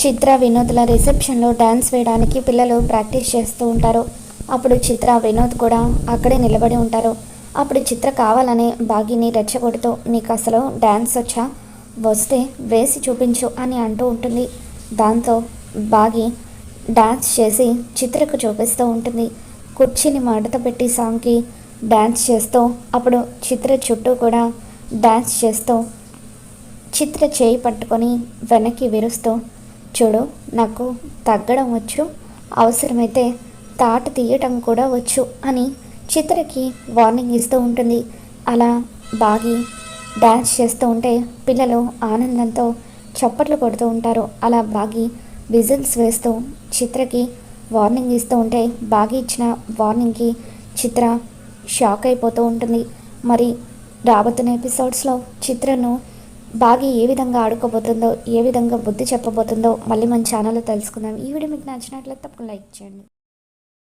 చిత్ర వినోద్ల రిసెప్షన్లో dance వేయడానికి పిల్లలు practice చేస్తూ ఉంటారు. అప్పుడు చిత్ర వినోద్ కూడా అక్కడే నిలబడి ఉంటారు. అప్పుడు చిత్ర కావాలనే బాగీని రెచ్చగొడుతూ నీకు అసలు డ్యాన్స్ వచ్చా, వస్తే వేసి చూపించు అని అంటూ ఉంటుంది. దాంతో బాగి డ్యాన్స్ చేసి చిత్రకు చూపిస్తూ ఉంటుంది. కుర్చీని మడత పెట్టి సాంగ్కి డ్యాన్స్ చేస్తూ అప్పుడు చిత్ర చుట్టూ కూడా డ్యాన్స్ చేస్తూ చిత్ర చేయి పట్టుకొని వెనక్కి విరుస్తూ చూడు నాకు తగ్గడం వచ్చు, అవసరమైతే తాట తీయటం కూడా వచ్చు అని చిత్రకి వార్నింగ్ ఇస్తూ ఉంటుంది. అలా బాగి డ్యాన్స్ చేస్తూ ఉంటే పిల్లలు ఆనందంతో చప్పట్లు కొడుతూ ఉంటారు. అలా బాగి విజిల్స్ వేస్తూ చిత్రకి వార్నింగ్ ఇస్తూ ఉంటే బాగి ఇచ్చిన వార్నింగ్కి చిత్ర షాక్ అయిపోతూ ఉంటుంది. మరి రాబోతున్న ఎపిసోడ్స్లో చిత్రను బాగి ఏ విధంగా ఆడుకోబోతుందో, ఏ విధంగా బుద్ధి చెప్పబోతుందో మళ్ళీ మన ఛానల్లో తెలుసుకుందాం. ఈ వీడియో మీకు నచ్చినట్లయితే తప్పకుండా లైక్ చేయండి.